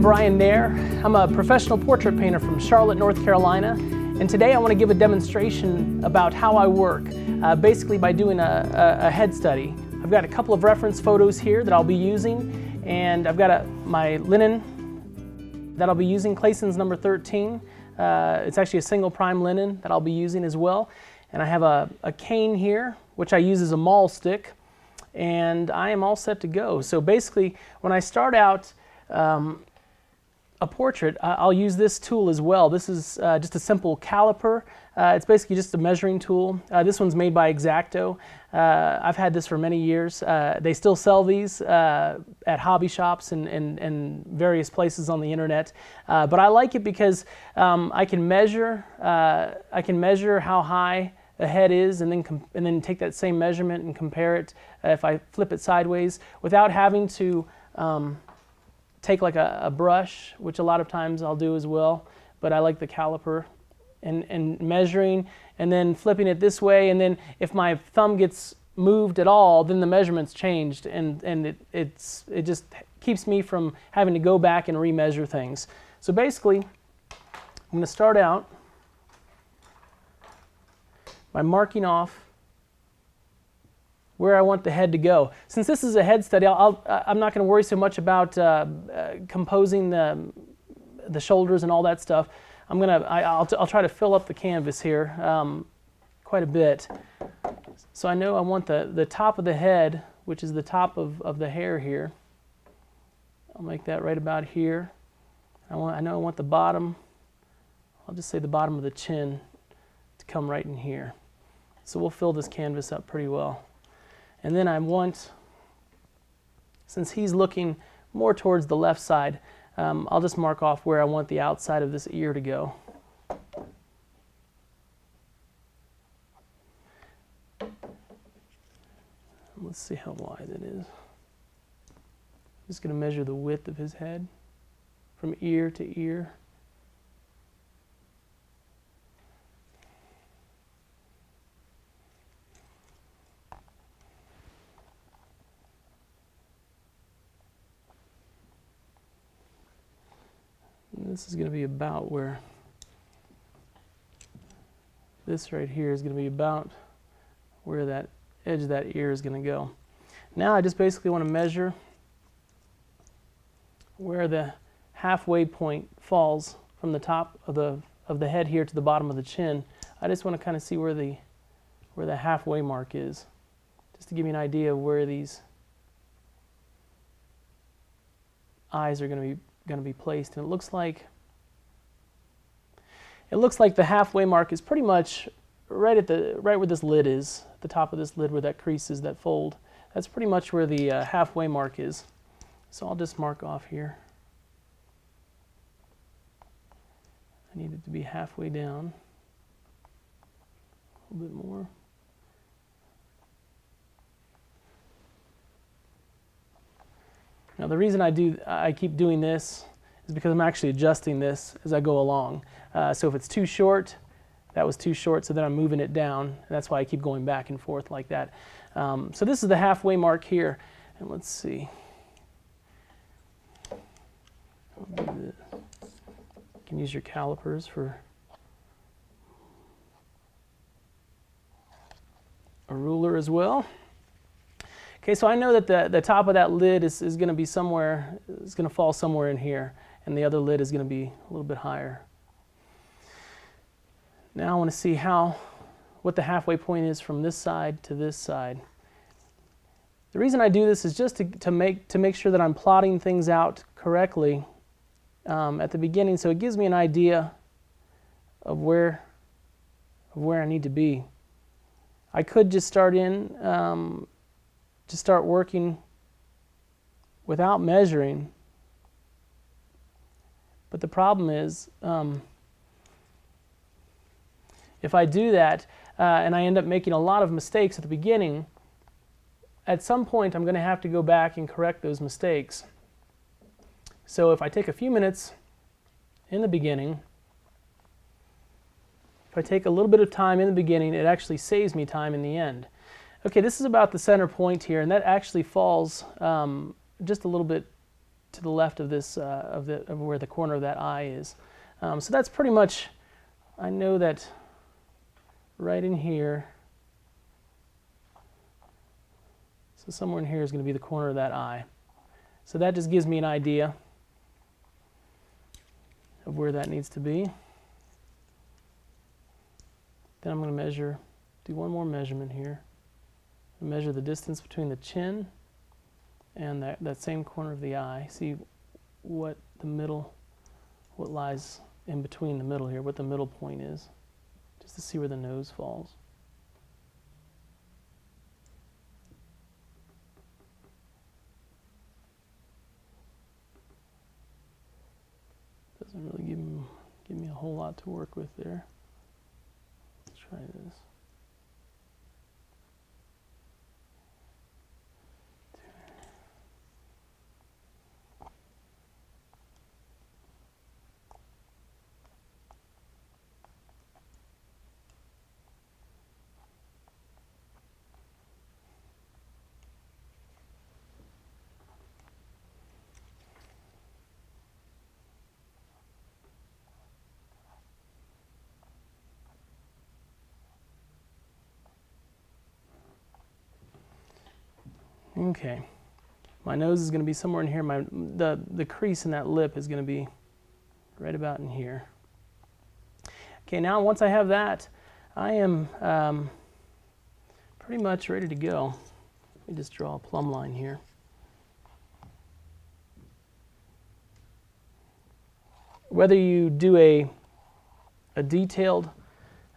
Brian Neher. I'm a professional portrait painter from Charlotte, North Carolina, and today I want to give a demonstration about how I work, basically by doing a head study. I've got a couple of reference photos here that I'll be using, and I've got my linen that I'll be using, Claessens number 13. It's actually a single prime linen that I'll be using as well. And I have a cane here, which I use as a maul stick, and I am all set to go. So basically, when I start out a portrait, I'll use this tool as well. This is just a simple caliper. It's basically just a measuring tool. This one's made by X-Acto. I've had this for many years. They still sell these at hobby shops and various places on the internet. But I like it because I can measure how high a head is, and then take that same measurement and compare it if I flip it sideways without having to take like a brush, which a lot of times I'll do as well, but I like the caliper and measuring and then flipping it this way, and then if my thumb gets moved at all, then the measurement's changed, and it just keeps me from having to go back and remeasure things. So basically, I'm going to start out by marking off where I want the head to go. Since this is a head study, I'm not going to worry so much about composing the shoulders and all that stuff. I'll try to fill up the canvas here quite a bit. So I know I want the top of the head, which is the top of the hair here. I'll make that right about here. I know I want the bottom. I'll just say the bottom of the chin to come right in here. So we'll fill this canvas up pretty well. And then I want, since he's looking more towards the left side, I'll just mark off where I want the outside of this ear to go. Let's see how wide it is. I'm just going to measure the width of his head from ear to ear. This is going to be about where this right here is going to be about where that edge of that ear is going to go. Now I just basically want to measure where the halfway point falls from the top of the head here to the bottom of the chin. I just want to kind of see where the halfway mark is, just to give you an idea of where these eyes are going to be placed. And it looks like the halfway mark is pretty much right where this lid is, the top of this lid where that crease is, that fold. That's pretty much where the halfway mark is. So I'll just mark off here. I need it to be halfway down, a little bit more. Now the reason I keep doing this is because I'm actually adjusting this as I go along. So if it's too short, that was too short, so then I'm moving it down. And that's why I keep going back and forth like that. So this is the halfway mark here. And let's see. I'll do this. You can use your calipers for a ruler as well. Okay, so I know that the top of that lid is going to be somewhere, it's going to fall somewhere in here, and the other lid is going to be a little bit higher. Now I want to see what the halfway point is from this side to this side. The reason I do this is just to make sure that I'm plotting things out correctly at the beginning, so it gives me an idea of where I need to be. I could just start working without measuring, but the problem is if I do that and I end up making a lot of mistakes at the beginning, at some point I'm going to have to go back and correct those mistakes. So if I take a few minutes in the beginning, if I take a little bit of time in the beginning, it actually saves me time in the end. Okay, this is about the center point here, and that actually falls just a little bit to the left of this of where the corner of that eye is. So that's pretty much. I know that right in here. So somewhere in here is going to be the corner of that eye. So that just gives me an idea of where that needs to be. Then I'm going to do one more measurement here. Measure the distance between the chin and that same corner of the eye. See what lies in between the middle here, what the middle point is, just to see where the nose falls. Doesn't really give me a whole lot to work with there. Let's try this. Okay, my nose is going to be somewhere in here. The crease in that lip is going to be right about in here. Okay, now once I have that, I am pretty much ready to go. Let me just draw a plumb line here. Whether you do a detailed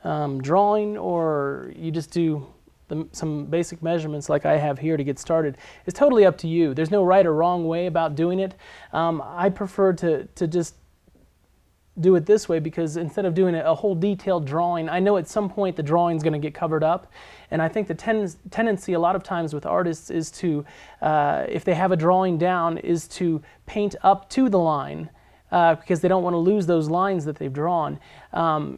drawing or you just do some basic measurements like I have here to get started, is totally up to you. There's no right or wrong way about doing it. I prefer to just do it this way because instead of doing a whole detailed drawing, I know at some point the drawing's going to get covered up, and I think the tendency a lot of times with artists is to, if they have a drawing down, is to paint up to the line. Because they don't want to lose those lines that they've drawn, and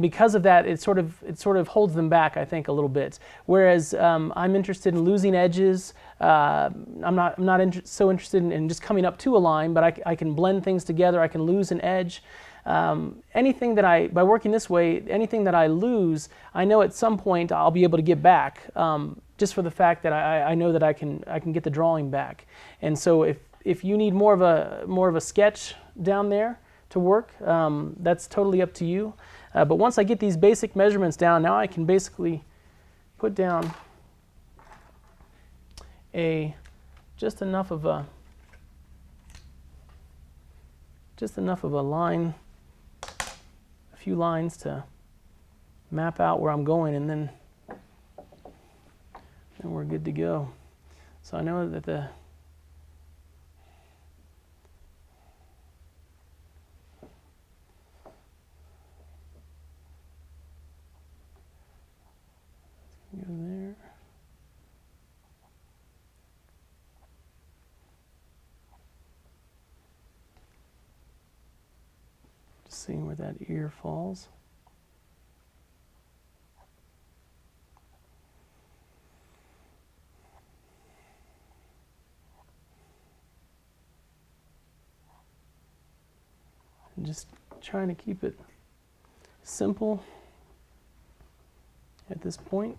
because of that, it sort of holds them back, I think, a little bit. Whereas I'm interested in losing edges. I'm not so interested in just coming up to a line, but I can blend things together. I can lose an edge. Anything that by working this way, anything that I lose, I know at some point I'll be able to get back. Just for the fact that I know that I can get the drawing back, and so if you need more of a sketch down there to work, that's totally up to you. But once I get these basic measurements down, now I can basically put down just enough of a line, a few lines to map out where I'm going, and then we're good to go. So I know that the go there. Just seeing where that ear falls. And just trying to keep it simple at this point.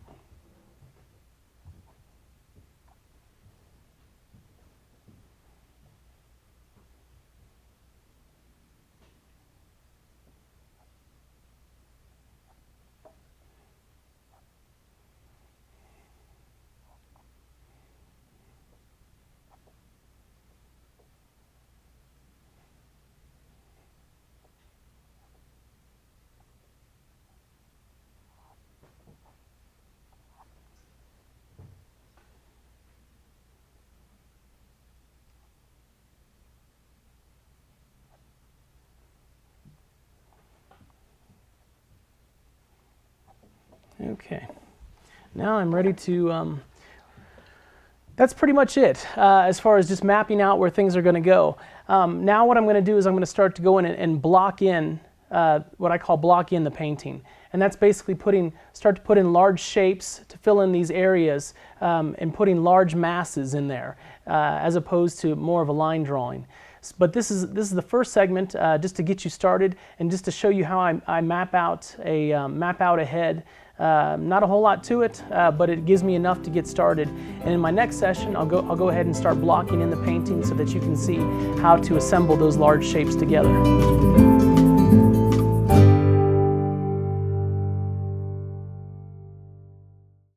Okay, now I'm ready to, that's pretty much it as far as just mapping out where things are going to go. Now what I'm going to do is I'm going to start to go in and block in what I call block in the painting. And that's basically start to put in large shapes to fill in these areas and putting large masses in there as opposed to more of a line drawing. But this is the first segment just to get you started and just to show you how I map out a head. Not a whole lot to it, but it gives me enough to get started. And in my next session, I'll go ahead and start blocking in the painting so that you can see how to assemble those large shapes together.